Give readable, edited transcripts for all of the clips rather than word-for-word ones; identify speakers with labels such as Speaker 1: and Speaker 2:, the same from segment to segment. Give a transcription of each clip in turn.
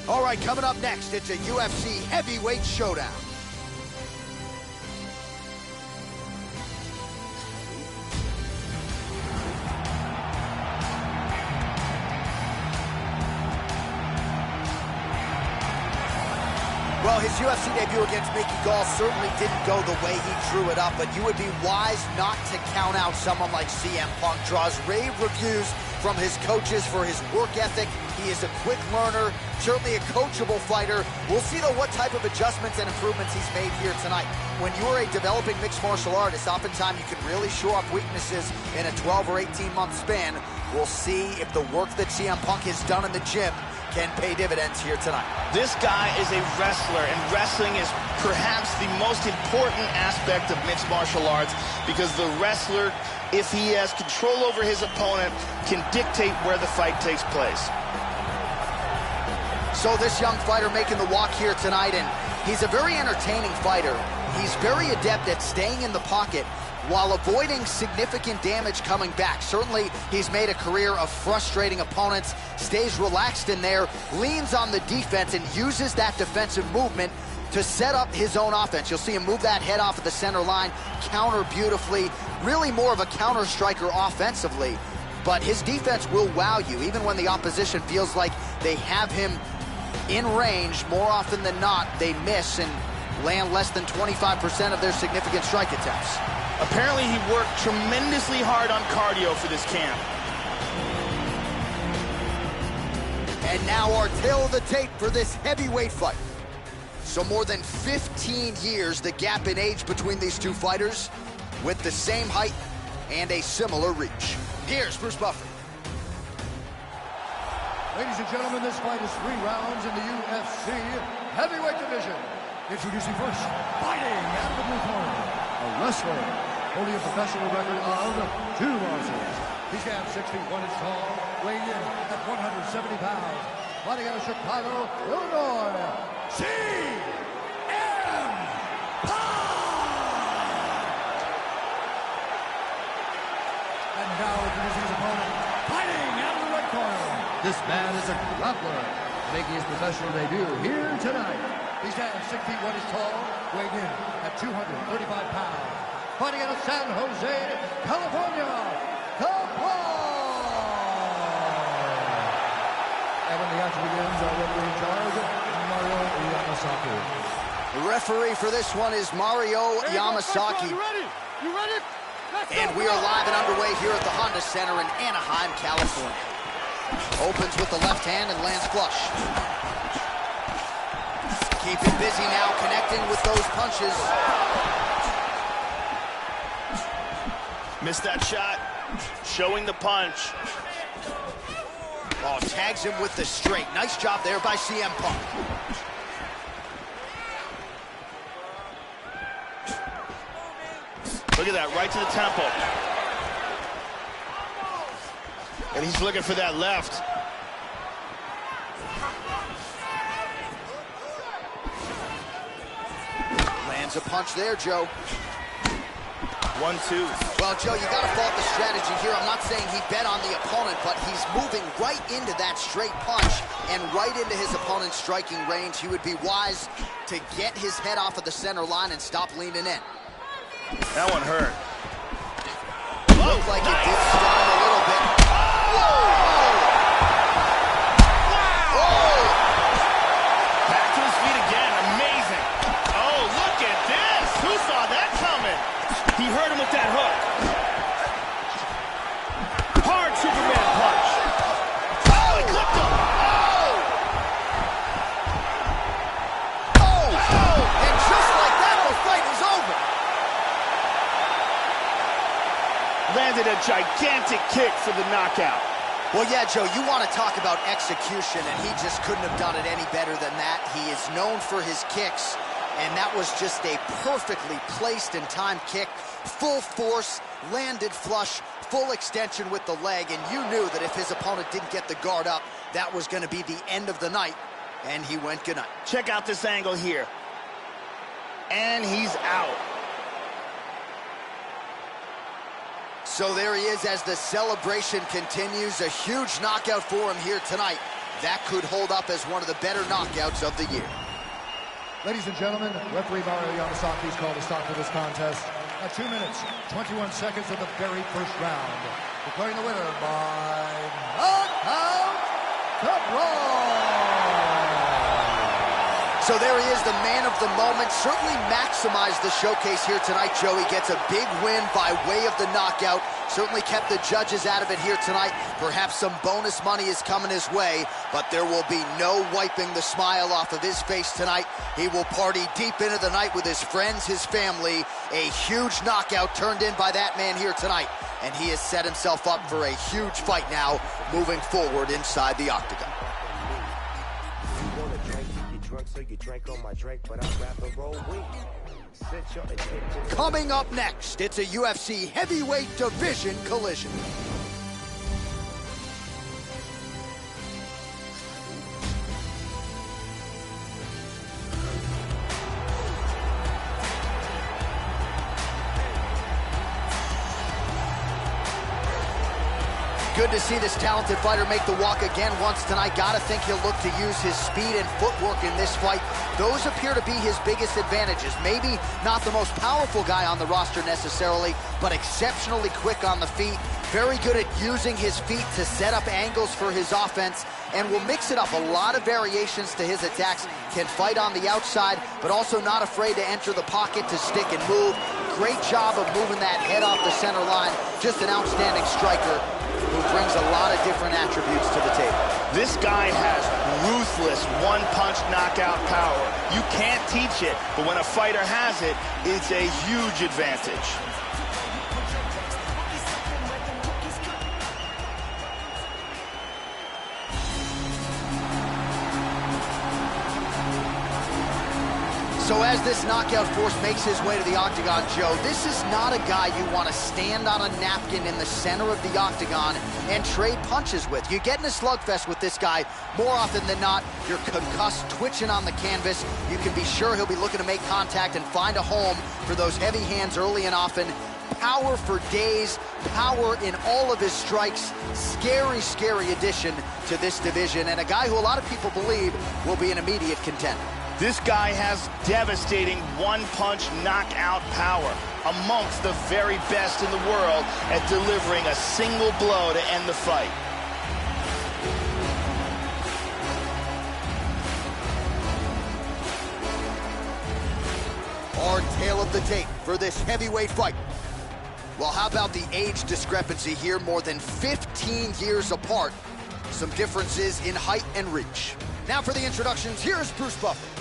Speaker 1: All right, coming up next, it's a UFC heavyweight showdown. Well, his UFC debut against Mickey Gall certainly didn't go the way he drew it up, but you would be wise not to count out someone like CM Punk. Draws rave reviews from his coaches for his work ethic. He is a quick learner, certainly a coachable fighter. We'll see, though, what type of adjustments and improvements he's made here tonight. When you're a developing mixed martial artist, oftentimes you can really shore up weaknesses in a 12 or 18-month span. We'll see if the work that CM Punk has done in the gym can pay dividends here tonight.
Speaker 2: This guy is a wrestler, and wrestling is perhaps the most important aspect of mixed martial arts, because the wrestler, if he has control over his opponent, can dictate where the fight takes place.
Speaker 1: So this young fighter making the walk here tonight, and he's a very entertaining fighter. He's very adept at staying in the pocket while avoiding significant damage coming back. Certainly, he's made a career of frustrating opponents, stays relaxed in there, leans on the defense, and uses that defensive movement to set up his own offense. You'll see him move that head off of the center line, counter beautifully, really more of a counter striker offensively. But his defense will wow you, even when the opposition feels like they have him in range. More often than not, they miss and land less than 25% of their significant strike attempts.
Speaker 2: Apparently, he worked tremendously hard on cardio for this camp.
Speaker 1: And now our tale of the tape for this heavyweight fight. So more than 15 years, the gap in age between these two fighters, with the same height and a similar reach. Here's Bruce Buffer.
Speaker 3: Ladies and gentlemen, this fight is 3 rounds in the UFC heavyweight division. Introducing first, fighting out of the blue corner, a wrestler holding a professional record of 2 losses. He stands 6 feet 1 inches tall, weighing in at 170 pounds. Fighting out of Chicago, Illinois, CM Punk! And now introducing his opponent, fighting out of the red corner. This man is a grappler, making his professional debut here tonight. He stands 6 feet 1 inches tall, weighing in at 235 pounds. Fighting out of San Jose, California, Capone! And when the action begins, our referee in charge, Mario Yamasaki.
Speaker 1: The referee for this one is Mario Yamasaki.
Speaker 3: You ready? You ready?
Speaker 1: And we are live and underway here at the Honda Center in Anaheim, California. Opens with the left hand and lands flush. Keeping busy now, connecting with those punches.
Speaker 2: Missed that shot, showing the punch.
Speaker 1: Oh, tags him with the straight. Nice job there by CM Punk.
Speaker 2: Look at that, right to the temple. And he's looking for that left.
Speaker 1: Lands a punch there, Joe.
Speaker 2: 1-2.
Speaker 1: Well, Joe, you got to fault the strategy here. I'm not saying he bet on the opponent, but he's moving right into that straight punch and right into his opponent's striking range. He would be wise to get his head off of the center line and stop leaning in.
Speaker 2: That one hurt.
Speaker 1: Looked like it did stun him a little bit. Whoa!
Speaker 2: Back to his feet again. Amazing. Oh, look at this. Who saw that coming? He hurt him with that hook. Hard Superman punch. Oh, he clipped him.
Speaker 1: Oh! And just like that, the fight is over.
Speaker 2: Landed a gigantic kick for the knockout.
Speaker 1: Well, yeah, Joe, you want to talk about execution, and he just couldn't have done it any better than that. He is known for his kicks, and that was just a perfectly placed and timed kick. Full force, landed flush, full extension with the leg, and you knew that if his opponent didn't get the guard up, that was going to be the end of the night, and he went good night.
Speaker 2: Check out this angle here. And he's out.
Speaker 1: So there he is as the celebration continues. A huge knockout for him here tonight. that could hold up as one of the better knockouts of the year.
Speaker 3: Ladies and gentlemen, referee Mario Yamasaki's called a stop to this contest at 2 minutes, 21 seconds of the very first round. Declaring the winner by knockout,
Speaker 1: So there he is, the man of the moment. Certainly maximized the showcase here tonight, Joe. He gets a big win by way of the knockout. Certainly kept the judges out of it here tonight. Perhaps some bonus money is coming his way, but there will be no wiping the smile off of his face tonight. He will party deep into the night with his friends, his family. A huge knockout turned in by that man here tonight. And he has set himself up for a huge fight now, moving forward inside the octagon.
Speaker 4: So you drank on my drink, but I'd rather roll with.
Speaker 1: Coming up next, it's a UFC heavyweight division collision. Good to see this talented fighter make the walk again once tonight. Gotta think he'll look to use his speed and footwork in this fight. Those appear to be his biggest advantages. Maybe not the most powerful guy on the roster necessarily, but exceptionally quick on the feet. Very good at using his feet to set up angles for his offense, and will mix it up. A lot of variations to his attacks. Can fight on the outside, but also not afraid to enter the pocket to stick and move. Great job of moving that head off the center line. Just an outstanding striker who brings a lot of different attributes to the table.
Speaker 2: This guy has ruthless one-punch knockout power. You can't teach it, but when a fighter has it, it's a huge advantage.
Speaker 1: So as this knockout force makes his way to the octagon, Joe, this is not a guy you want to stand on a napkin in the center of the octagon and trade punches with. You get in a slugfest with this guy, more often than not, you're concussed, twitching on the canvas. You can be sure he'll be looking to make contact and find a home for those heavy hands early and often. Power for days, power in all of his strikes. Scary, scary addition to this division, and a guy who a lot of people believe will be an immediate contender.
Speaker 2: This guy has devastating one-punch knockout power, amongst the very best in the world at delivering a single blow to end the fight.
Speaker 1: Our tale of the tape for this heavyweight fight. Well, how about the age discrepancy here? More than 15 years apart. Some differences in height and reach. Now for the introductions, here's Bruce Buffer.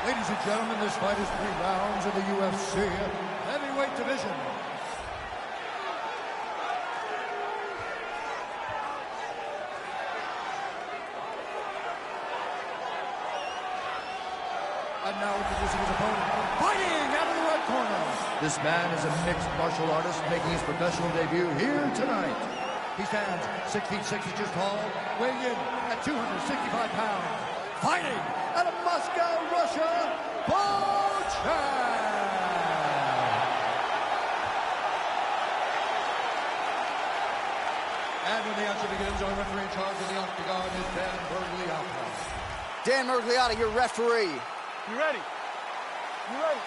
Speaker 3: Ladies and gentlemen, this fight is 3 rounds in the UFC heavyweight division. And now introducing his opponent, fighting out of the red corner. This man is a mixed martial artist making his professional debut here tonight. He stands 6 feet 6 inches tall, weighing in at 265 pounds. Fighting out of Moscow, Russia, and when the action begins, our referee in charge of the octagon is Dan Mergliotta.
Speaker 1: Dan Mergliotta, your referee.
Speaker 5: You ready? You ready?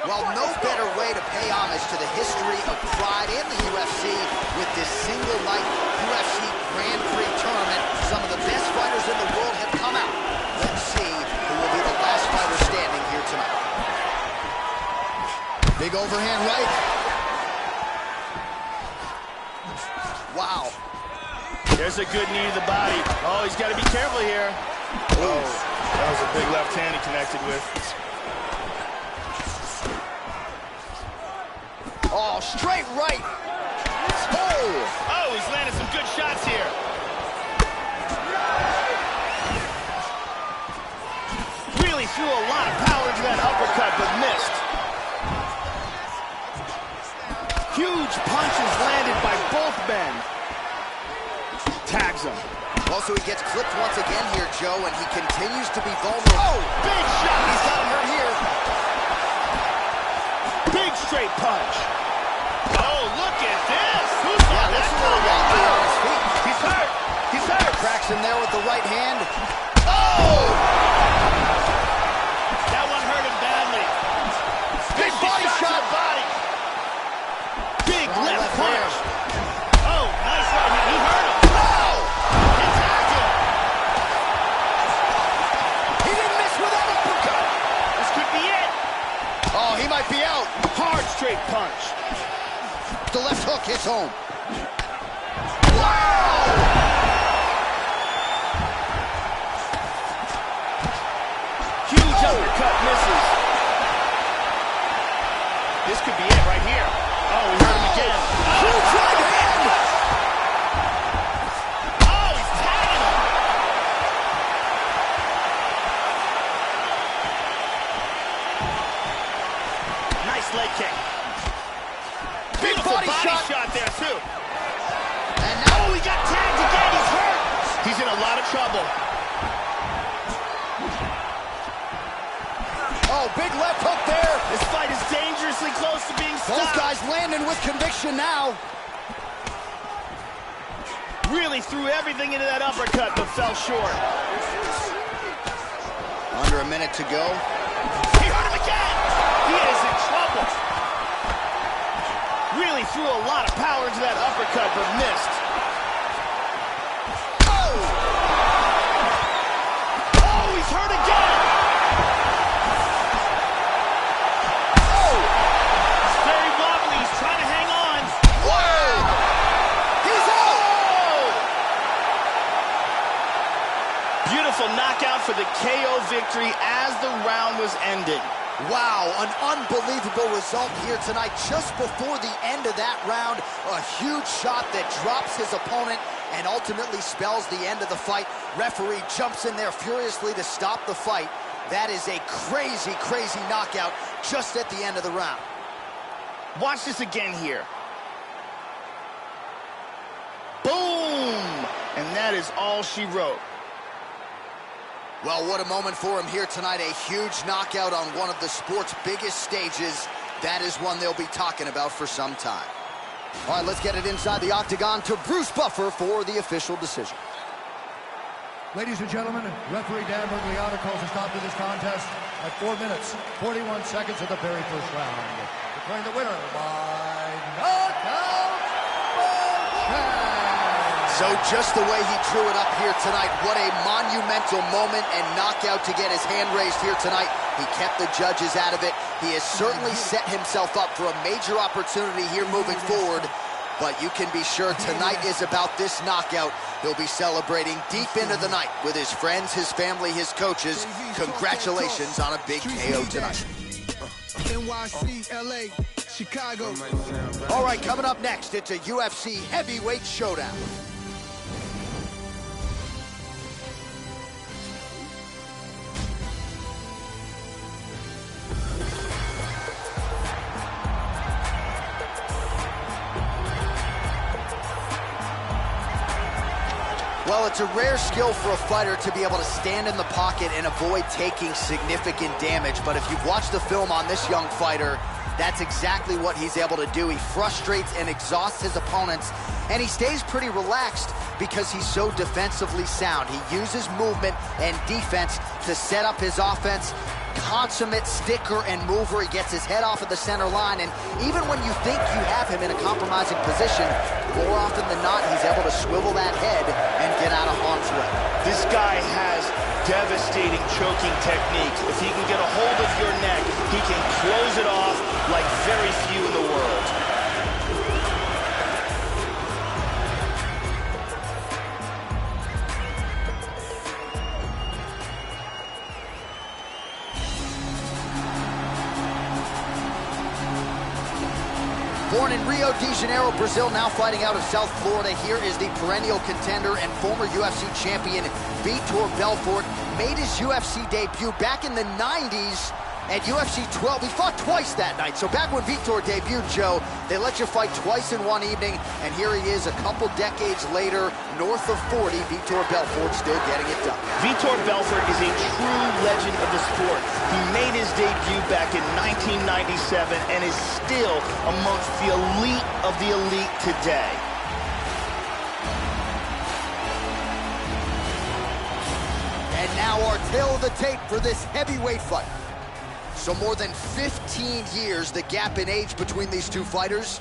Speaker 1: Well, no better way to pay homage to the history of pride in the UFC with this single night UFC Grand Prix tournament. Some of the best fighters in the world have come out. Let's see who will be the last fighter standing here tonight. Big overhand right. Wow.
Speaker 2: There's a good knee to the body. Oh, he's got to be careful here. Oh, that was a big left hand he connected with.
Speaker 1: Oh, straight right.
Speaker 2: Oh, he's landed some good shots here. Really threw a lot of power into that uppercut, but missed. Huge punches landed by both men. Tags him.
Speaker 1: Also, he gets clipped once again here, Joe, and he continues to be vulnerable.
Speaker 2: Oh, big shot.
Speaker 1: He's got him hurt here.
Speaker 2: Big straight punch. Oh, look at this. Who's
Speaker 1: Yeah, looks a little wobbly on his feet.
Speaker 2: He's hurt. He's Huge uppercut misses. This could be it right here. Oh, we heard him again.
Speaker 1: Huge right hand!
Speaker 2: Oh, he's tagging him. Nice leg kick.
Speaker 1: Big
Speaker 2: Beautiful
Speaker 1: body shot
Speaker 2: there, too.
Speaker 1: And now
Speaker 2: Oh, he got tagged again. He's hurt. He's in a lot of trouble.
Speaker 1: oh, big left hook there.
Speaker 2: This fight is dangerously close to being stopped.
Speaker 1: Both guys landing with conviction now.
Speaker 2: Really threw everything into that uppercut, but fell short.
Speaker 1: Under a minute to go.
Speaker 2: He hurt him again. He is in trouble. Really threw a lot of power into that uppercut, but missed. Oh! Oh, he's hurt again.
Speaker 1: Oh!
Speaker 2: He's very wobbly. He's trying to hang on.
Speaker 1: Wow! He's out!
Speaker 2: Oh! Beautiful knockout for the KO victory as the round was ending.
Speaker 1: Wow, an unbelievable result here tonight. Just before the end of that round, a huge shot that drops his opponent and ultimately spells the end of the fight. Referee jumps in there furiously to stop the fight. That is a crazy, crazy knockout just at the end of the round.
Speaker 2: Watch this again here. Boom! And that is all she wrote.
Speaker 1: Well, what a moment for him here tonight. A huge knockout on one of the sport's biggest stages. That is one they'll be talking about for some time. All right, let's get it inside the octagon to Bruce Buffer for the official decision.
Speaker 3: Ladies and gentlemen, referee Dan Bergliano calls a stop to this contest at 4 minutes, 41 seconds of the very first round. Declaring the winner by knockout, Bowman.
Speaker 1: So just the way he drew it up here tonight, what a monumental moment and knockout to get his hand raised here tonight. He kept the judges out of it. He has certainly set himself up for a major opportunity here moving forward. But you can be sure tonight is about this knockout. He'll be celebrating deep into the night with his friends, his family, his coaches. Congratulations on a big KO tonight.
Speaker 6: NYC, LA, Chicago.
Speaker 1: All right, coming up next, it's a UFC heavyweight showdown. Well, it's a rare skill for a fighter to be able to stand in the pocket and avoid taking significant damage. But if you've watched the film on this young fighter, that's exactly what he's able to do. He frustrates and exhausts his opponents, and he stays pretty relaxed because he's so defensively sound. He uses movement and defense to set up his offense. Consummate sticker and mover. He gets his head off of the center line, and even when you think you have him in a compromising position, more often than not, he's able to swivel that head and get out of harm's way.
Speaker 2: This guy has devastating choking technique. If he can get a hold of your neck, he can close it off like very few in the world.
Speaker 1: Born in Rio de Janeiro, Brazil, now fighting out of South Florida, here is the perennial contender and former UFC champion, Vitor Belfort. Made his UFC debut back in the 90s at UFC 12. He fought twice that night. So back when Vitor debuted, Joe, they let you fight twice in one evening, and here he is a couple decades later, north of 40, Vitor Belfort still getting it done.
Speaker 2: Vitor Belfort is a true legend of the sport. He made his debut back in 1997 and is still amongst the elite of the elite today.
Speaker 1: And now our tale of the tape for this heavyweight fight. So more than 15 years, the gap in age between these two fighters,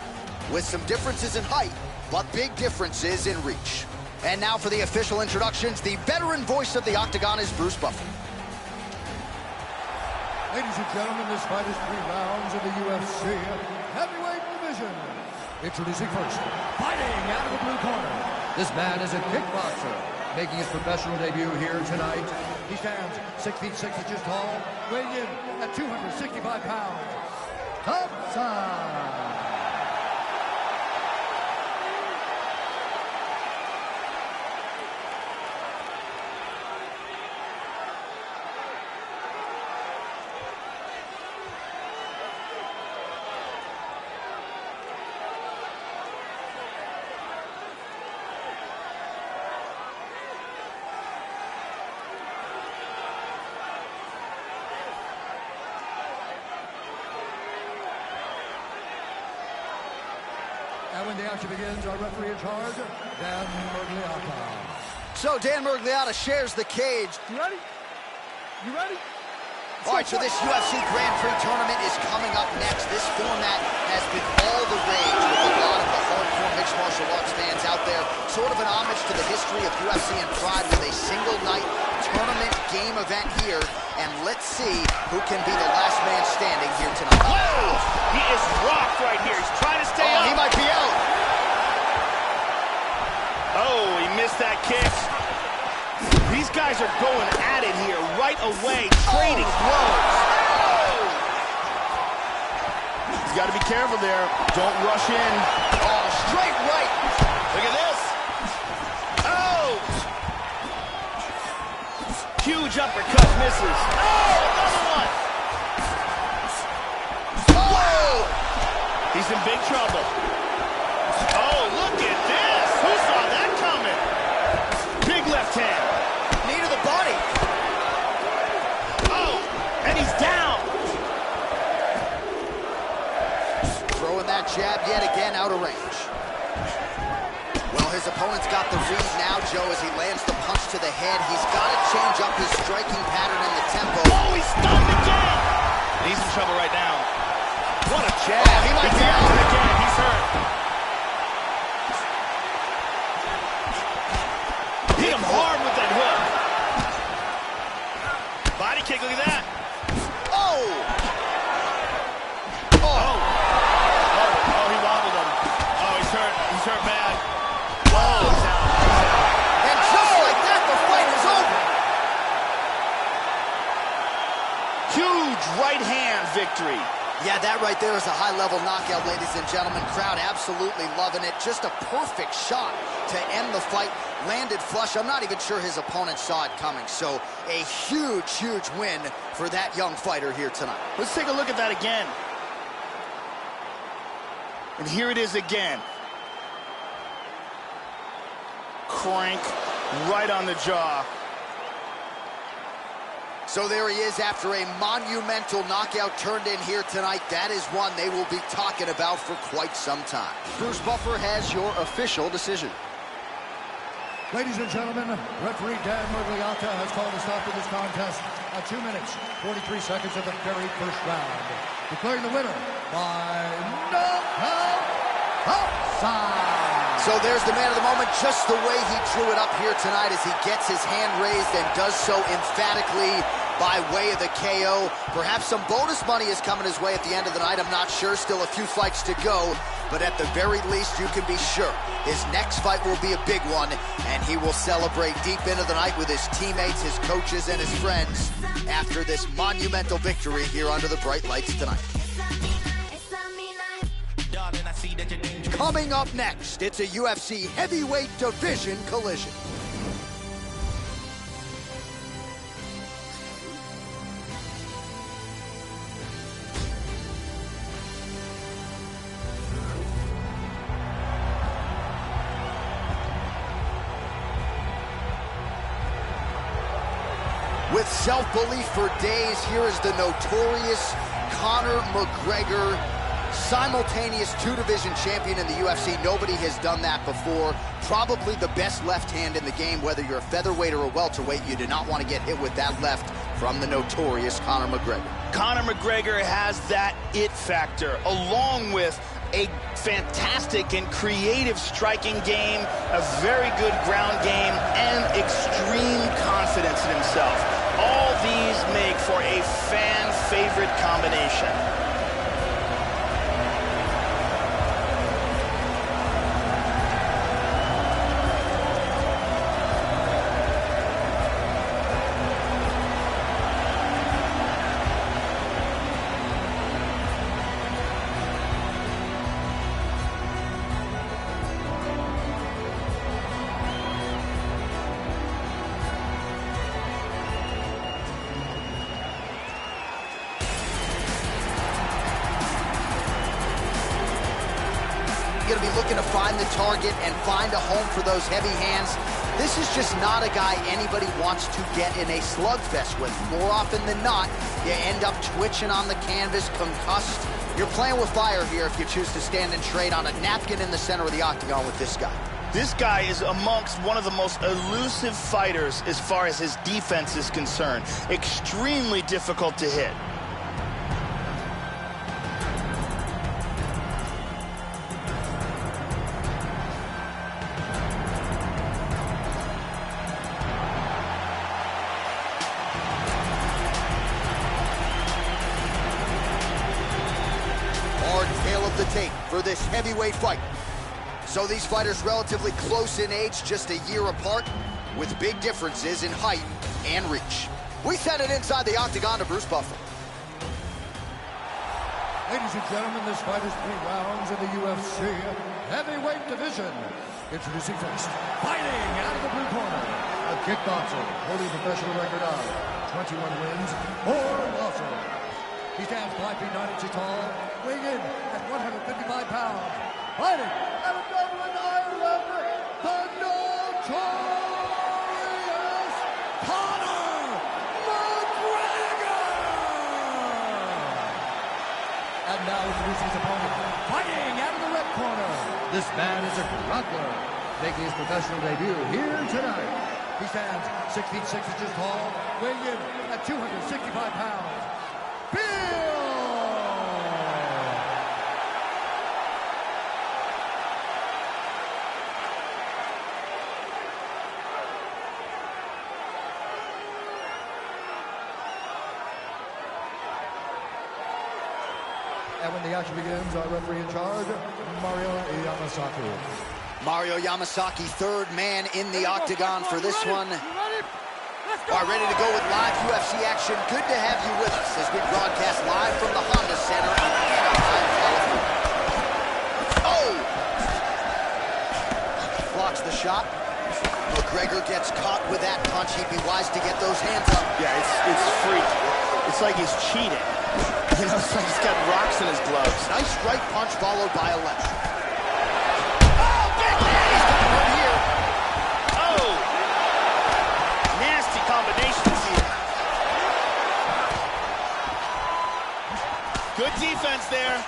Speaker 1: with some differences in height, but big differences in reach. And now for the official introductions, the veteran voice of the Octagon is Bruce Buffer.
Speaker 3: Ladies and gentlemen, this fight is 3 rounds in the UFC heavyweight division. Introducing first, fighting blue corner. This man is a kickboxer, making his professional debut here tonight. He stands 6 feet 6 inches tall, weighing in at 265 pounds. Topside. And when the action begins, our referee in charge, Dan Murgliata.
Speaker 1: So Dan Murgliata shares the cage.
Speaker 5: You ready? You ready?
Speaker 1: All right, so this UFC Grand Prix tournament is coming up next. This format has been all the rage with a lot of the hardcore mixed martial arts fans out there. Sort of an homage to the history of UFC and Pride with a single-night tournament game event here. And let's see who can be the last man standing here tonight.
Speaker 2: Whoa! He is rocked right here. He's trying to stay up.
Speaker 1: He might be out.
Speaker 2: Oh, he missed that kick. These guys are going at it here right away, trading blows. He's got to be careful there. Don't rush in.
Speaker 1: Oh, straight right.
Speaker 2: Look at this. Oh! Huge uppercut misses. Oh, another one.
Speaker 1: Whoa!
Speaker 2: He's in big trouble. Oh, look at this. Who saw that coming? Big left hand.
Speaker 1: Knee to the body.
Speaker 2: Oh, and he's down.
Speaker 1: Throwing that jab yet again out of range. Well, his opponent's got the read now, Joe, as he lands the punch to the head. He's got to change up his striking pattern and the tempo.
Speaker 2: Oh, he's stunned again. He's in trouble right now. What a jab.
Speaker 1: Oh, he might be out.
Speaker 2: Again. He's hurt. Hit him hard with that hook. Body kick, look at that.
Speaker 1: Oh!
Speaker 2: Oh, he wobbled him. Oh, he's hurt. He's hurt bad. Oh, he's out.
Speaker 1: And just like that, the fight is over.
Speaker 2: Huge right hand victory.
Speaker 1: Yeah, that right there is a high-level knockout, ladies and gentlemen. Crowd absolutely loving it. Just a perfect shot to end the fight. Landed flush. I'm not even sure his opponent saw it coming. So a huge, huge win for that young fighter here tonight.
Speaker 2: Let's take a look at that again. And here it is again. Crank right on the jaw.
Speaker 1: So there he is after a monumental knockout turned in here tonight. That is one they will be talking about for quite some time. Bruce Buffer has your official decision.
Speaker 3: Ladies and gentlemen, referee Dan Murgliata has called a stop to this contest at 2 minutes, 43 seconds of the very first round, declaring the winner by knockout outside.
Speaker 1: So there's the man of the moment, just the way he drew it up here tonight as he gets his hand raised and does so emphatically by way of the KO. Perhaps some bonus money is coming his way at the end of the night. I'm not sure. Still a few fights to go. But at the very least, you can be sure his next fight will be a big one, and he will celebrate deep into the night with his teammates, his coaches, and his friends after this monumental victory here under the bright lights tonight. Coming up next, it's a UFC heavyweight division collision. With self-belief for days, here is the notorious Conor McGregor, simultaneous two-division champion in the UFC. Nobody has done that before. Probably the best left hand in the game, whether you're a featherweight or a welterweight. You do not want to get hit with that left from the notorious Conor McGregor.
Speaker 2: Conor McGregor has that it factor, along with a fantastic and creative striking game, a very good ground game, and extreme confidence in himself. All these make for a fan-favorite combination.
Speaker 1: find the target and find a home for those heavy hands. This is just not a guy anybody wants to get in a slugfest with. More often than not, you end up twitching on the canvas, concussed. You're playing with fire here if you choose to stand and trade on a napkin in the center of the octagon with this guy.
Speaker 2: This guy is amongst one of the most elusive fighters as far as his defense is concerned. Extremely difficult to hit.
Speaker 1: Hard tail of the tape for this heavyweight fight. So these fighters relatively close in age, just a year apart, with big differences in height and reach. We set it inside the octagon to Bruce Buffer.
Speaker 3: Ladies and gentlemen, this fight is 3 rounds in the UFC heavyweight division. Introducing first, fighting out of the blue corner, a kickboxer holding a professional record of 21 wins, 4 losses. He stands 5 feet 9 inches tall, weighing in at 155 pounds. Fighting out of Dublin, Ireland, the notorious Conor McGregor! And now introducing his opponent, fighting out of the red corner. This man is a grappler, making his professional debut here tonight. He stands 6 feet 6 inches tall, weighing in at 265 pounds. Bill! And when the action begins, our referee in charge, Mario Yamasaki.
Speaker 1: Mario Yamasaki, third man in the octagon for this one. All right, ready to go with live UFC action. Good to have you with us as we broadcast live from the Honda Center in Anaheim, California. Oh! Blocks the shot. McGregor gets caught with that punch. He'd be wise to get those hands up.
Speaker 2: Yeah, it's freak. It's like he's cheating. You know, it's like he's got rocks in his gloves.
Speaker 1: Nice right punch followed by a left. Oh, big man! He's got him here.
Speaker 2: Oh! Nasty combinations here. Good defense there.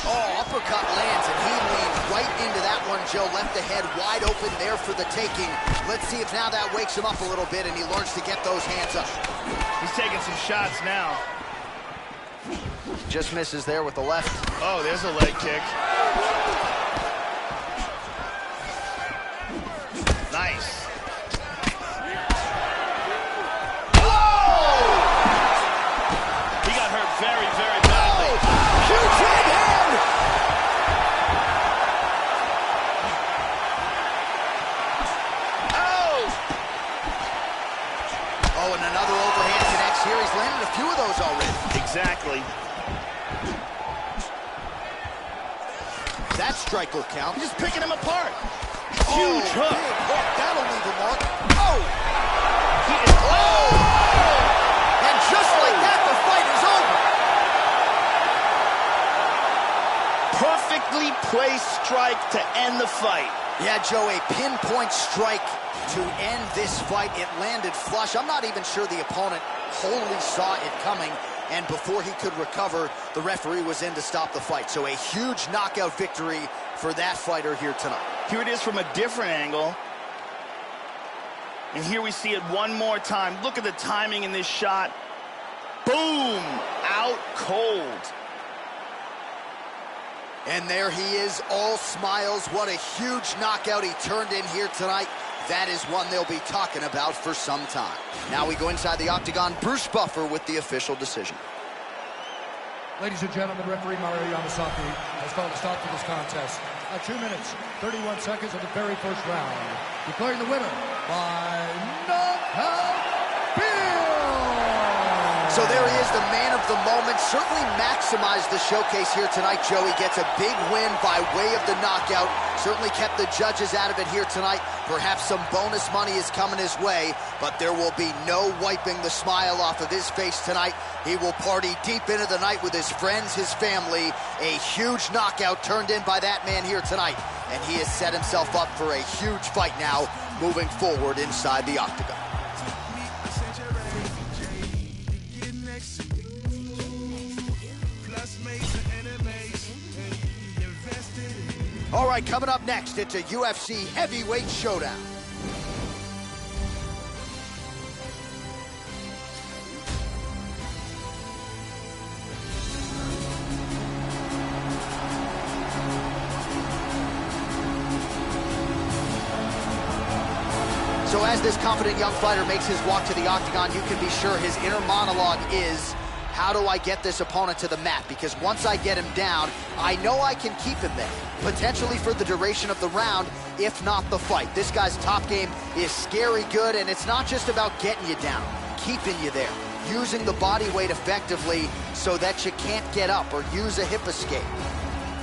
Speaker 1: Oh, uppercut lands, and he leaned right into that one, Joe. Left the head wide open there for the taking. Let's see if now that wakes him up a little bit and he learns to get those hands up.
Speaker 2: He's taking some shots now.
Speaker 1: Just misses there with the left.
Speaker 2: Oh, there's a leg kick. Nice.
Speaker 1: Oh!
Speaker 2: He got hurt very, very badly.
Speaker 1: Huge right hand!
Speaker 2: Oh!
Speaker 1: Oh, and another overhand connects here. He's landed a few of those already.
Speaker 2: Exactly.
Speaker 1: That strike will count.
Speaker 2: He's just picking him apart.
Speaker 1: Oh,
Speaker 2: Huge hook.
Speaker 1: big hook. That'll leave a mark. Oh!
Speaker 2: He is, oh!
Speaker 1: And just like that, the fight is over.
Speaker 2: Perfectly placed strike to end the fight.
Speaker 1: Yeah, Joe, a pinpoint strike to end this fight. It landed flush. I'm not even sure the opponent wholly saw it coming. And before he could recover, the referee was in to stop the fight. So a huge knockout victory for that fighter here tonight.
Speaker 2: Here it is from a different angle. And here we see it one more time. Look at the timing in this shot. Boom! Out cold.
Speaker 1: And there he is, all smiles. What a huge knockout he turned in here tonight. That is one they'll be talking about for some time. Now we go inside the octagon. Bruce Buffer with the official decision.
Speaker 3: Ladies and gentlemen, referee Mario Yamasaki has called a stop to this contest at 2 minutes, 31 seconds of the very first round. Declaring the winner by knockout, Bill!
Speaker 1: So there he is, the man of the moment. Certainly maximized the showcase here tonight, Joey. Gets a big win by way of the knockout. Certainly kept the judges out of it here tonight. Perhaps some bonus money is coming his way, but there will be no wiping the smile off of his face tonight. He will party deep into the night with his friends, his family. A huge knockout turned in by that man here tonight, and he has set himself up for a huge fight now moving forward inside the octagon. All right, coming up next, it's a UFC heavyweight showdown. So as this confident young fighter makes his walk to the octagon, you can be sure his inner monologue is, how do I get this opponent to the mat? Because once I get him down, I know I can keep him there, potentially for the duration of the round, if not the fight. This guy's top game is scary good, and it's not just about getting you down, keeping you there, using the body weight effectively so that you can't get up or use a hip escape.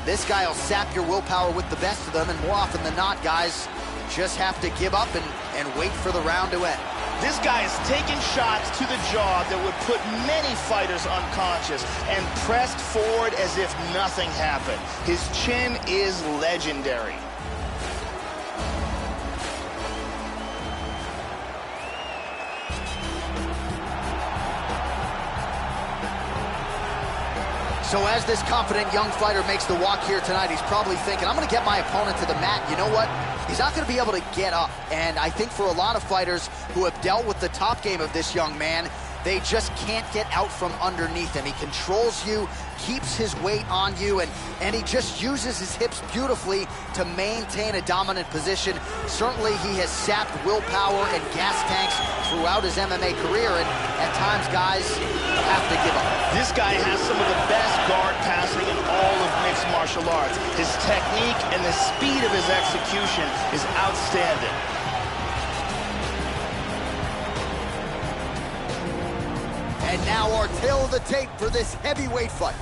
Speaker 1: This guy will sap your willpower with the best of them, and more often than not, guys just have to give up and wait for the round to end.
Speaker 2: This guy is taking shots to the jaw that would put many fighters unconscious and pressed forward as if nothing happened. His chin is legendary.
Speaker 1: So as this confident young fighter makes the walk here tonight, he's probably thinking, I'm going to get my opponent to the mat. You know what? He's not going to be able to get up. And I think for a lot of fighters who have dealt with the top game of this young man, they just can't get out from underneath him. He controls you, keeps his weight on you, and he just uses his hips beautifully to maintain a dominant position. Certainly he has sapped willpower and gas tanks throughout his MMA career, and at times guys have to give up.
Speaker 2: This guy has some of the best guard passing in all of mixed martial arts. His technique and the speed of his execution is outstanding.
Speaker 1: And now our tale of the tape for this heavyweight fight.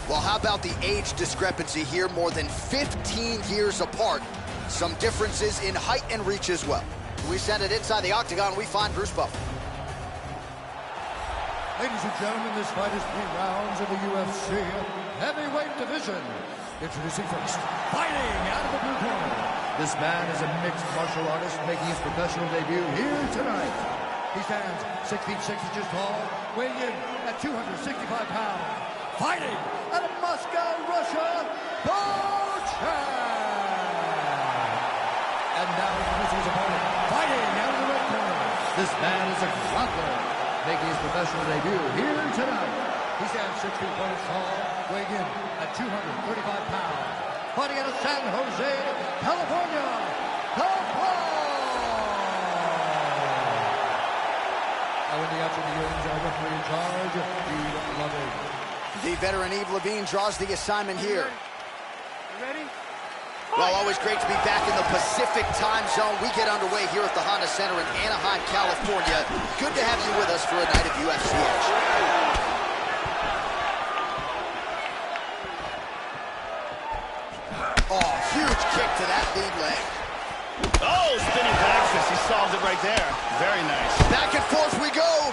Speaker 1: Well, how about the age discrepancy here? More than 15 years apart. Some differences in height and reach as well. We send it inside the octagon. We find Bruce Buffer.
Speaker 3: Ladies and gentlemen, this fight is 3 rounds in the UFC heavyweight division. Introducing first, fighting out of the blue corner. This man is a mixed martial artist making his professional debut here tonight. He stands 6 feet 6 inches tall, weighing in at 265 pounds. Fighting out of Moscow, Russia, Bochan! And now introducing his opponent, fighting out of the red corner. This man is a grappler, making his professional debut here tonight. He stands 6 feet 1 inch tall, weighing in at 235 pounds. Fighting out of San Jose, California, Now in the outside of the rings, our referee in charge, Eve Levine.
Speaker 1: The veteran Eve Levine draws the assignment here.
Speaker 5: You ready?
Speaker 1: Well, always great to be back in the Pacific time zone. We get underway here at the Honda Center in Anaheim, California. Good to have you with us for a night of UFC action. Oh, huge kick to that lead leg.
Speaker 2: Oh, spinning back fist. He solved it right there. Very nice.
Speaker 1: Back and forth we go.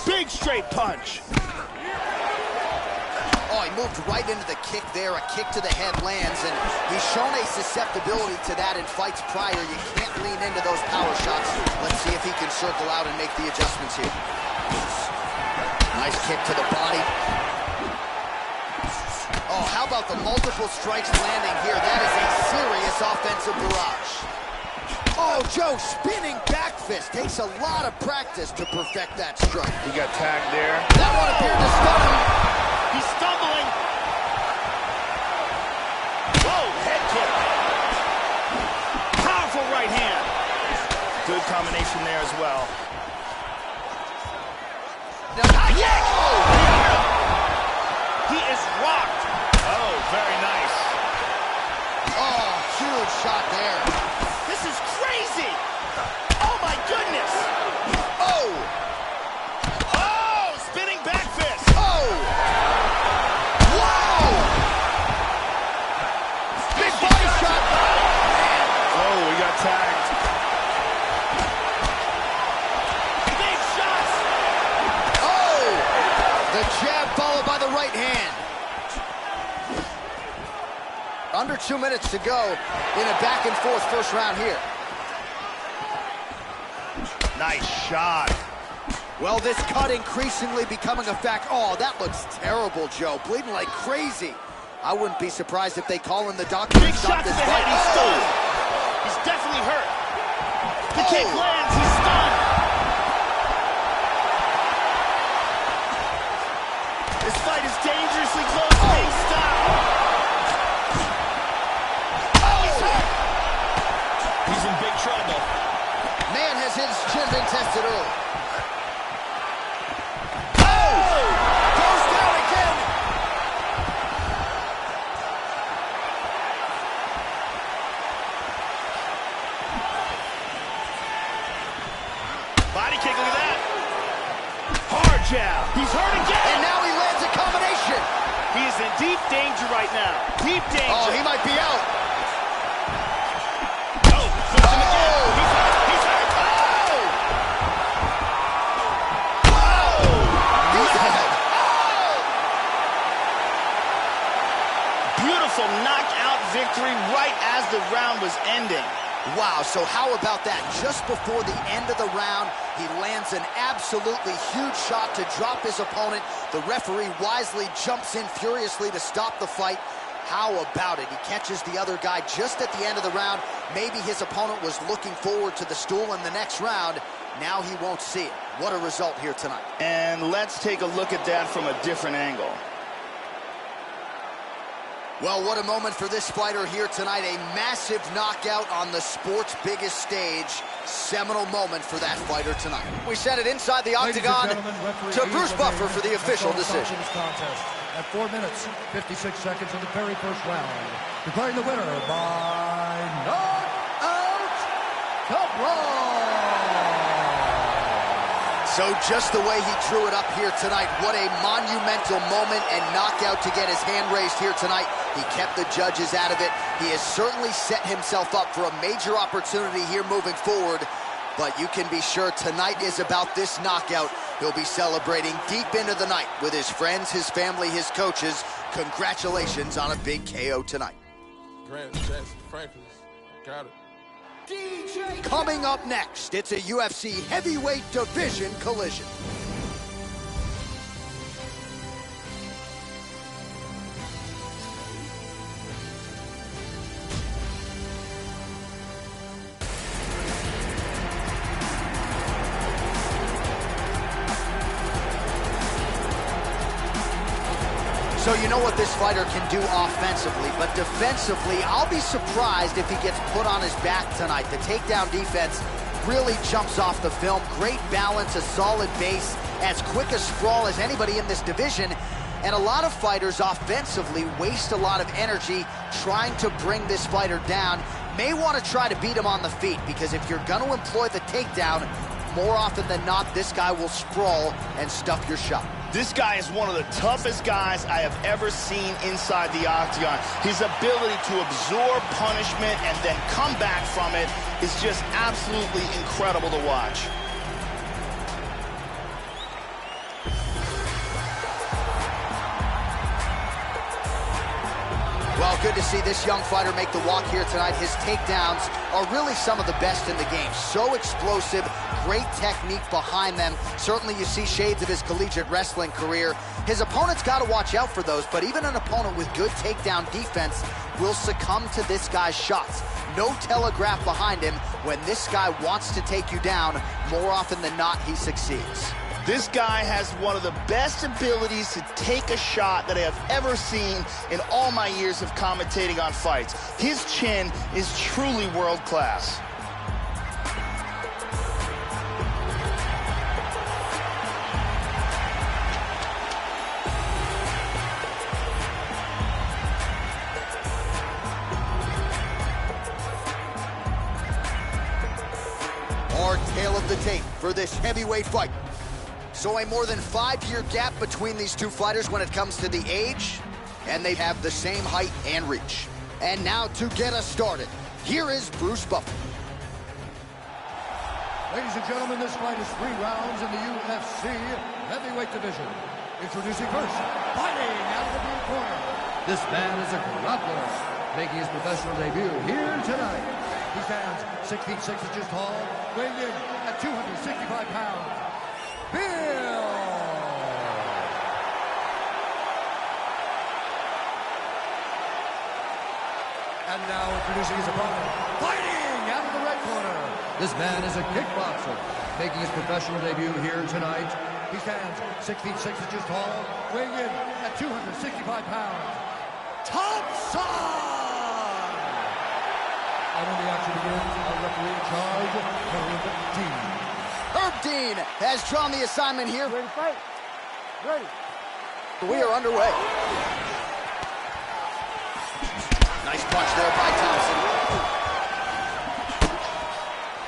Speaker 2: Big straight punch.
Speaker 1: Oh, he moved right into the kick there. A kick to the head lands, and he's shown a susceptibility to that in fights prior. You can't lean into those power shots. Let's see if he can circle out and make the adjustments here. Nice kick to the body. Oh, how about the multiple strikes landing here? That is a serious offensive barrage. Oh, Joe, spinning back fist. Takes a lot of practice to perfect that strike.
Speaker 2: He got tagged there.
Speaker 1: That one appeared to stun him.
Speaker 2: He's stumbling. Whoa, head kick. Powerful right hand. Good combination there as well.
Speaker 1: Now,
Speaker 2: He is rocked. Oh, very nice.
Speaker 1: oh, huge shot there.
Speaker 2: This is crazy.
Speaker 1: followed by the right hand. Under 2 minutes to go in a back-and-forth first round here.
Speaker 2: Nice shot.
Speaker 1: Well, this cut increasingly becoming a fact. Oh, that looks terrible, Joe. Bleeding like crazy. I wouldn't be surprised if they call in the doctor
Speaker 2: Big
Speaker 1: and stop
Speaker 2: shot to
Speaker 1: this
Speaker 2: the
Speaker 1: fight.
Speaker 2: head. He's stunned. He's definitely hurt. The kick lands. He's stunned. This fight is dangerously close to being stopped. He's hurt. He's in big trouble.
Speaker 1: Man, has his chin been tested early. Goes down again.
Speaker 2: Body kick, look at that. Hard jab. He's hurt again.
Speaker 1: And now he lands a combination.
Speaker 2: He is in deep danger right now. Deep danger.
Speaker 1: Oh, he might be out.
Speaker 2: Oh, flips him again. He's hurt. He's hurt.
Speaker 1: He's out.
Speaker 2: Beautiful knockout victory right as the round was ending.
Speaker 1: Wow, so how about that? Just before the end of the round, he lands an absolutely huge shot to drop his opponent. The referee wisely jumps in furiously to stop the fight. How about it? He catches the other guy just at the end of the round. Maybe his opponent was looking forward to the stool in the next round. Now he won't see it. What a result here tonight.
Speaker 2: And let's take a look at that from a different angle.
Speaker 1: Well, what a moment for this fighter here tonight. A massive knockout on the sport's biggest stage. Seminal moment for that fighter tonight. We sent it inside the octagon to Bruce Buffer for the official decision.
Speaker 3: Contest at 4 minutes, 56 seconds in the very first round. Declaring the winner by knockout, Cabral.
Speaker 1: So just the way he drew it up here tonight, what a monumental moment and knockout to get his hand raised here tonight. He kept the judges out of it. He has certainly set himself up for a major opportunity here moving forward. But you can be sure tonight is about this knockout. He'll be celebrating deep into the night with his friends, his family, his coaches. Congratulations on a big KO tonight.
Speaker 5: Grant Jackson Franklin. Got it.
Speaker 1: Coming up next, it's a UFC heavyweight division collision. So you know what this fighter can do offensively, but defensively, I'll be surprised if he gets put on his back tonight. The takedown defense really jumps off the film. Great balance, a solid base, as quick a sprawl as anybody in this division. And a lot of fighters offensively waste a lot of energy trying to bring this fighter down. May want to try to beat him on the feet, because if you're going to employ the takedown, more often than not, this guy will sprawl and stuff your shot.
Speaker 2: This guy is one of the toughest guys I have ever seen inside the octagon. His ability to absorb punishment and then come back from it is just absolutely incredible to watch.
Speaker 1: Well, good to see this young fighter make the walk here tonight. His takedowns are really some of the best in the game. So explosive, great technique behind them. Certainly you see shades of his collegiate wrestling career. His opponent's got to watch out for those, but even an opponent with good takedown defense will succumb to this guy's shots. No telegraph behind him. When this guy wants to take you down, more often than not, he succeeds.
Speaker 2: This guy has one of the best abilities to take a shot that I have ever seen in all my years of commentating on fights. His chin is truly world class.
Speaker 1: Our tale of the tape for this heavyweight fight. So a more than 5-year gap between these two fighters when it comes to the age, and they have the same height and reach. And now to get us started, here is Bruce Buffer.
Speaker 3: Ladies and gentlemen, this fight is 3 rounds in the UFC heavyweight division. Introducing first, fighting out of the blue corner. This man is a grappler, making his professional debut here tonight. He stands 6 feet 6 inches tall, weighing in at 265 pounds. Bill! And now introducing his opponent, fighting out of the red corner. This man is a kickboxer, making his professional debut here tonight. He stands 6 feet 6 inches tall, weighing in at 265 pounds. Thompson! And when the action begins, our referee in charge, Herb Dean.
Speaker 1: Herb Dean has drawn the assignment here.
Speaker 7: Ready to fight? Ready.
Speaker 1: We are underway. Nice punch there by Thompson.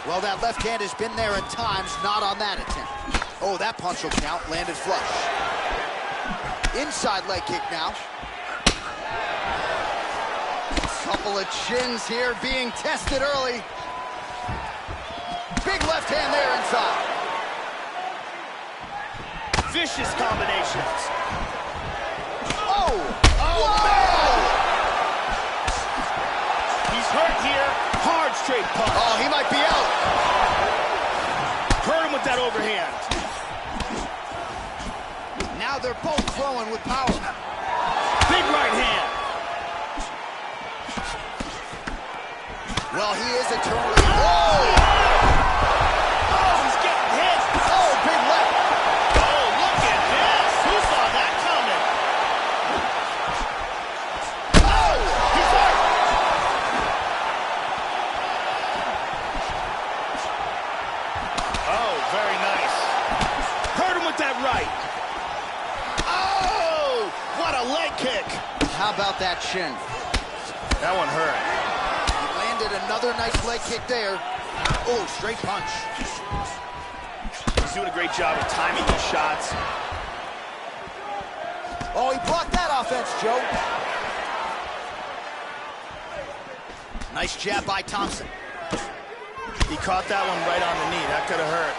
Speaker 1: Well, that left hand has been there at times, not on that attempt. Oh, that punch will count, landed flush. Inside leg kick now. Couple of chins here being tested early. Big left hand there inside.
Speaker 2: Vicious combinations.
Speaker 1: Oh!
Speaker 2: Man! He's hurt here. Hard straight punch.
Speaker 1: Oh, he might be out.
Speaker 2: Hurt him with that overhand.
Speaker 1: Now they're both throwing with power.
Speaker 2: Big right hand.
Speaker 1: Well, he is eternally... Whoa!
Speaker 2: Oh, he's getting hit.
Speaker 1: Oh, big left.
Speaker 2: Oh, look at this. Who saw that coming? Oh, he's hurt. Oh, very nice. Hurt him with that right. Oh, what a leg kick.
Speaker 1: How about that shin?
Speaker 2: That one hurt.
Speaker 1: Another nice leg kick there. Oh, straight punch.
Speaker 2: He's doing a great job of timing these shots.
Speaker 1: Oh, he blocked that offense, Joe. Nice jab by Thompson.
Speaker 2: He caught that one right on the knee. That could have hurt.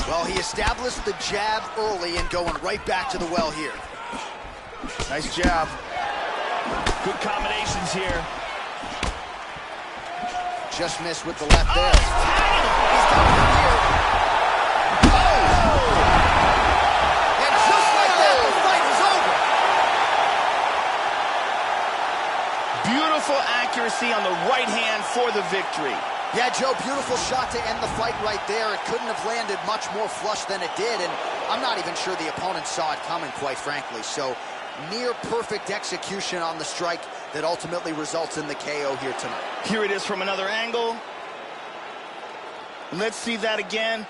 Speaker 1: Well, he established the jab early and going right back to the well here.
Speaker 2: Nice jab. Good combinations here.
Speaker 1: Just missed with the left there. He's coming in here. Oh! And just like that, the fight is over.
Speaker 2: Beautiful accuracy on the right hand for the victory.
Speaker 1: Yeah, Joe, beautiful shot to end the fight right there. It couldn't have landed much more flush than it did, and I'm not even sure the opponent saw it coming, quite frankly. So, near perfect execution on the strike that ultimately results in the KO here tonight.
Speaker 2: Here it is from another angle. Let's see that again.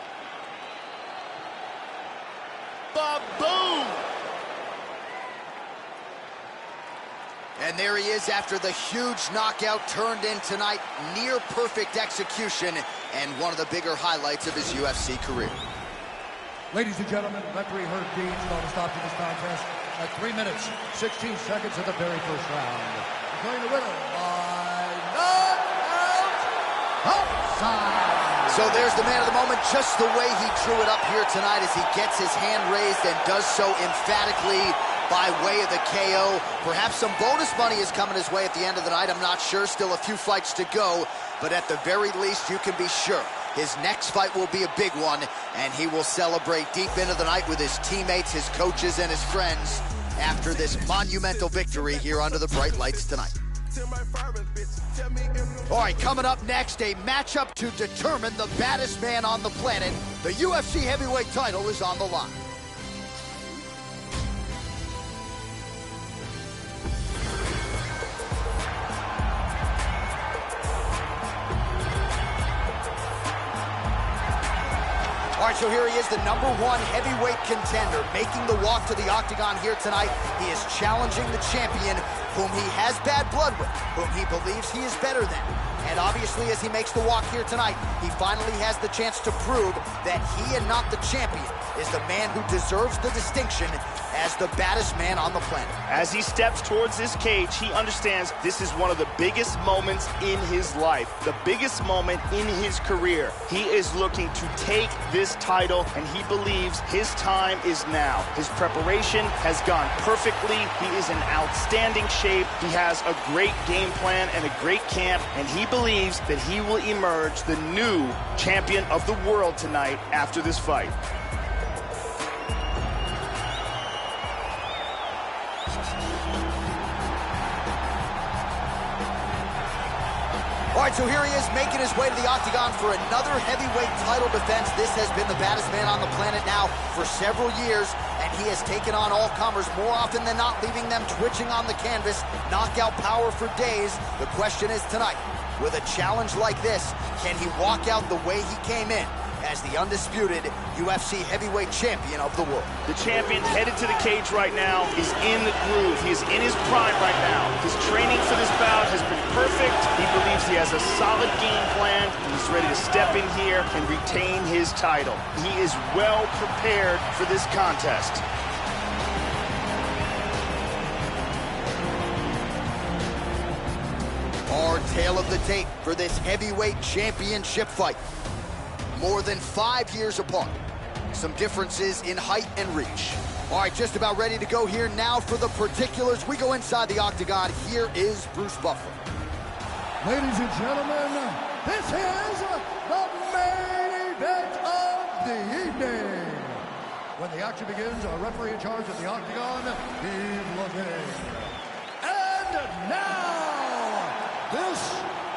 Speaker 2: Ba-boom!
Speaker 1: And there he is after the huge knockout turned in tonight. Near perfect execution and one of the bigger highlights of his UFC career.
Speaker 3: Ladies and gentlemen, referee Herb Dean is going to stop to this contest at 3 minutes, 16 seconds of the very first round. Declaring the winner by knockout, outside.
Speaker 1: So there's the man of the moment, just the way he drew it up here tonight as he gets his hand raised and does so emphatically by way of the KO. Perhaps some bonus money is coming his way at the end of the night. I'm not sure. Still a few fights to go. But at the very least, you can be sure his next fight will be a big one, and he will celebrate deep into the night with his teammates, his coaches, and his friends after this monumental victory here under the bright lights tonight. All right, coming up next, a matchup to determine the baddest man on the planet. The UFC heavyweight title is on the line. All right, so here he is, the #1 heavyweight contender, making the walk to the octagon here tonight. He is challenging the champion, whom he has bad blood with, whom he believes he is better than. And obviously, as he makes the walk here tonight, he finally has the chance to prove that he and not the champion is the man who deserves the distinction as the baddest man on the planet.
Speaker 2: As he steps towards this cage, he understands this is one of the biggest moments in his life, the biggest moment in his career. He is looking to take this title, and he believes his time is now. His preparation has gone perfectly. He is in outstanding shape. He has a great game plan and a great camp, and he believes that he will emerge the new champion of the world tonight after this fight.
Speaker 1: All right, so here he is making his way to the octagon for another heavyweight title defense. This has been the baddest man on the planet now for several years, and he has taken on all comers more often than not, leaving them twitching on the canvas. Knockout power for days. The question is tonight, with a challenge like this, can he walk out the way he came in as the undisputed UFC heavyweight champion of the world?
Speaker 2: The champion headed to the cage right now is in the groove. He is in his prime right now. His training for this bout has been perfect. He believes he has a solid game plan. He's ready to step in here and retain his title. He is well prepared for this contest.
Speaker 1: Our tale of the tape for this heavyweight championship fight. More than 5 years apart. Some differences in height and reach. All right, just about ready to go here now for the particulars. We go inside the octagon. Here is Bruce Buffer.
Speaker 3: Ladies and gentlemen, this is the main event of the evening. When the action begins, our referee in charge of the octagon, Steve Levine. And now, this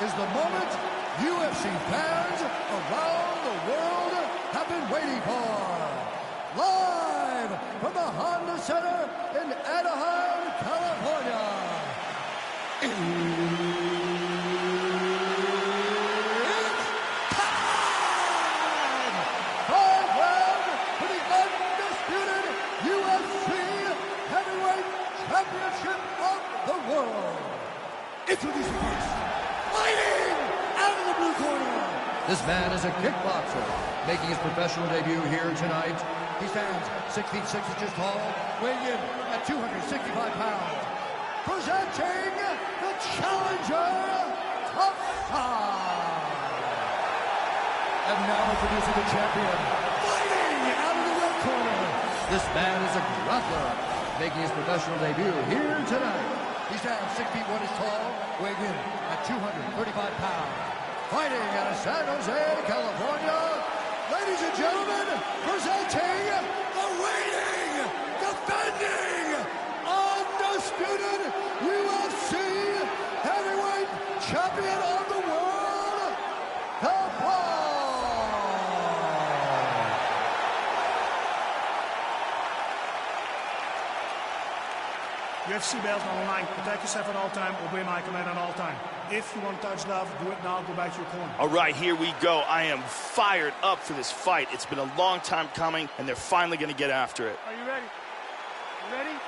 Speaker 3: is the moment UFC fans around the world have been waiting for. Live from the Honda Center in Anaheim, California. It's time! Five round for the undisputed UFC Heavyweight Championship of the world. Introducing first, fighting out of the blue corner. This man is a kickboxer, making his professional debut here tonight. He stands 6 feet 6 inches tall, weighing in at 265 pounds. Presenting the challenger, Tough Guy. And now introducing the champion, fighting out of the red corner. This man is a grappler, making his professional debut here tonight. He stands 6 feet 1 inch tall, weighing in at 235 pounds. Fighting out of San Jose, California, ladies and gentlemen, presenting the reigning, defending, undisputed UFC heavyweight champion of the world, the
Speaker 8: UFC belt online. Protect yourself at all time. Obey my command at all time. If you want to touch love, do it now. Go back to your corner.
Speaker 2: All right, here we go. I am fired up for this fight. It's been a long time coming, and they're finally going to get after it.
Speaker 8: Are you ready? You ready?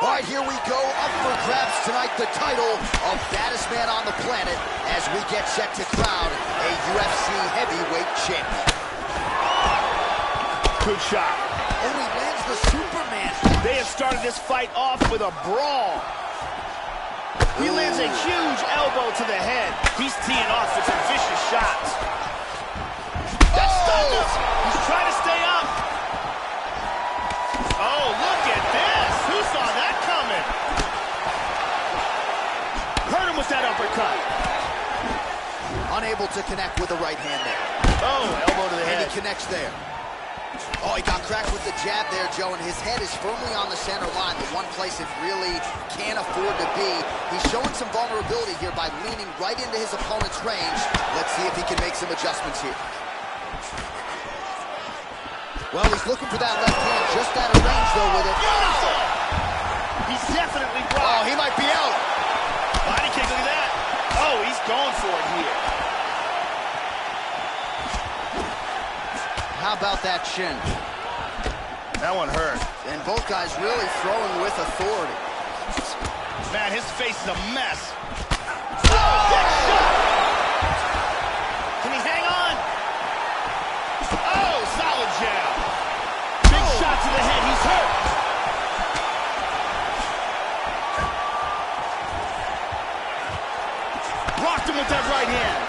Speaker 1: All right, here we go. Up for grabs tonight, the title of baddest man on the planet as we get set to crown a UFC heavyweight champion.
Speaker 2: Good shot.
Speaker 1: Oh, he lands the Superman.
Speaker 2: They have started this fight off with a brawl. He lands a huge elbow to the head. He's teeing off with some vicious shots. That's stunning. He's trying to stay up. Oh, look at this. Who saw that coming? Hurt him with that uppercut.
Speaker 1: Unable to connect with the right hand there.
Speaker 2: Oh, elbow to the head.
Speaker 1: And he connects there. Oh, he got cracked with the jab there, Joe, and his head is firmly on the center line, the one place it really can't afford to be. He's showing some vulnerability here by leaning right into his opponent's range. Let's see if he can make some adjustments here. Well, he's looking for that left hand, just out of range, though, with it.
Speaker 2: Beautiful! He's definitely blocked.
Speaker 1: Oh, he might be out.
Speaker 2: Body kick, look at that. Oh, he's going for it here.
Speaker 1: How about that shin?
Speaker 2: That one hurt.
Speaker 1: And both guys really throwing with authority.
Speaker 2: Man, his face is a mess. Oh, big shot! Can he hang on? Oh, solid jab. he's hurt. Blocked him with that right hand.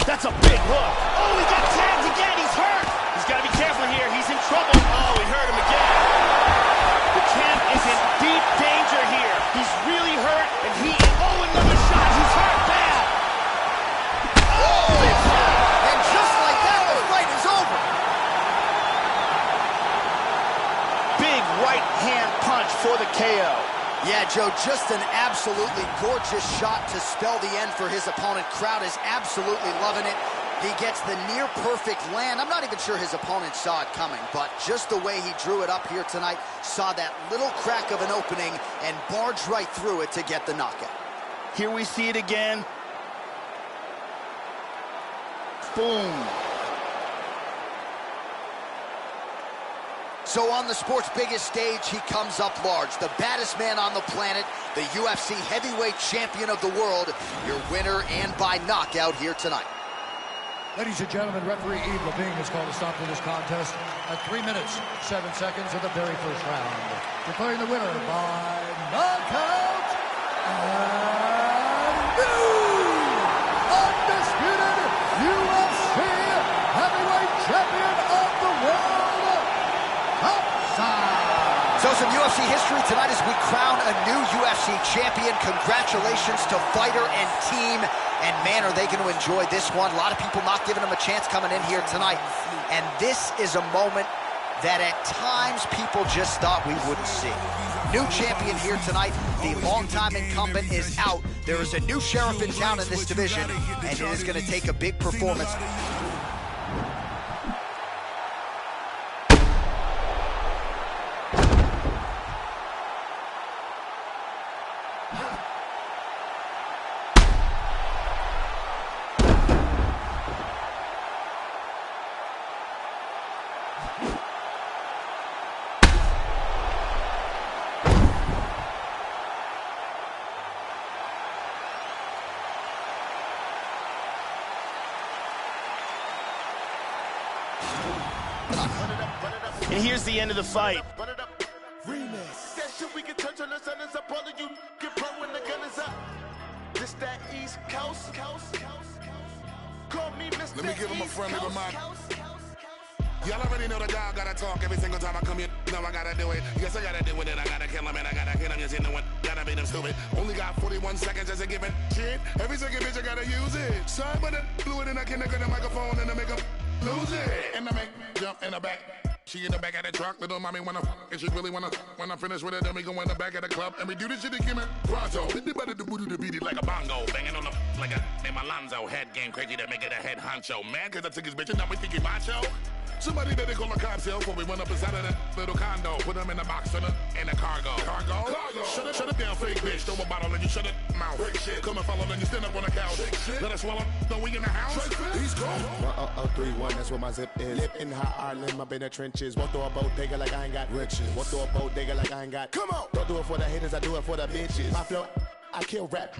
Speaker 2: That's a big hook. Oh, he got tagged again. He's hurt. He's got to be careful here. He's in trouble. Oh, he hurt him again. The champ is in deep danger here. He's really hurt, and oh, another shot. He's hurt bad. Oh, big shot.
Speaker 1: And just like that, the fight is over.
Speaker 2: Big right hand punch for the KO.
Speaker 1: Yeah, Joe, just an absolutely gorgeous shot to spell the end for his opponent. Crowd is absolutely loving it. He gets the near-perfect land. I'm not even sure his opponent saw it coming, but just the way he drew it up here tonight, saw that little crack of an opening and barged right through it to get the knockout.
Speaker 2: Here we see it again. Boom.
Speaker 1: So on the sport's biggest stage, he comes up large. The baddest man on the planet, the UFC heavyweight champion of the world, your winner and by knockout here tonight.
Speaker 3: Ladies and gentlemen, referee Yves Levine has called a stop to this contest at 3 minutes, 7 seconds of the very first round. Declaring the winner by knockout, and new undisputed UFC heavyweight champion of the world,
Speaker 1: So some UFC history tonight as we crown a new UFC champion. Congratulations to fighter and team. And man, are they going to enjoy this one. A lot of people not giving them a chance coming in here tonight. And this is a moment that at times people just thought we wouldn't see. New champion here tonight. The longtime incumbent is out. There is a new sheriff in town in this division, and it is going to take a big performance.
Speaker 2: And here's the end of the fight.
Speaker 9: Remix. That shit we can touch on the sun is up. All of you get burnt when the gun is up. This that East Coast. Call me Mr.
Speaker 5: Let me give him a friendly reminder.
Speaker 9: Y'all already know the guy gotta talk every single time I come here. Now I gotta do it. Yes, I gotta do it. And I gotta kill him. And I gotta hit him. Yes, you know what? Gotta beat him stupid. Only got 41 seconds as a given. Shit. Every second, bitch, I gotta use it. Sorry, but I blew it and I can't get the microphone and I make him lose it. And I make jump in the back. She in the back of the truck, little mommy wanna and she really wanna. When I finish with it, then we go in the back of the club and we do this shit again, man. Pronto, hit the better to booty to beat it like a bongo, banging on the like a name Alonzo. Head game crazy that make it a head honcho. Man, cause I took his bitch and now we think he macho. Somebody that they call a cocktail before we went up inside of that little condo. Put them in the box in a cargo. Cargo? Shut it down, fake bitch. Throw a bottle and you shut it mouth. Break shit. Come and follow, then you stand up on the couch. Let us swallow. No, we in the house. He's cool.
Speaker 10: 1031, that's where my zip is. Live in high Ireland, up in the trenches. Walk through a bodega like I ain't got riches. Walk through a bodega like I ain't got.
Speaker 9: Come on.
Speaker 10: Don't do it for the haters, I do it for the bitches. My flow, I kill rap.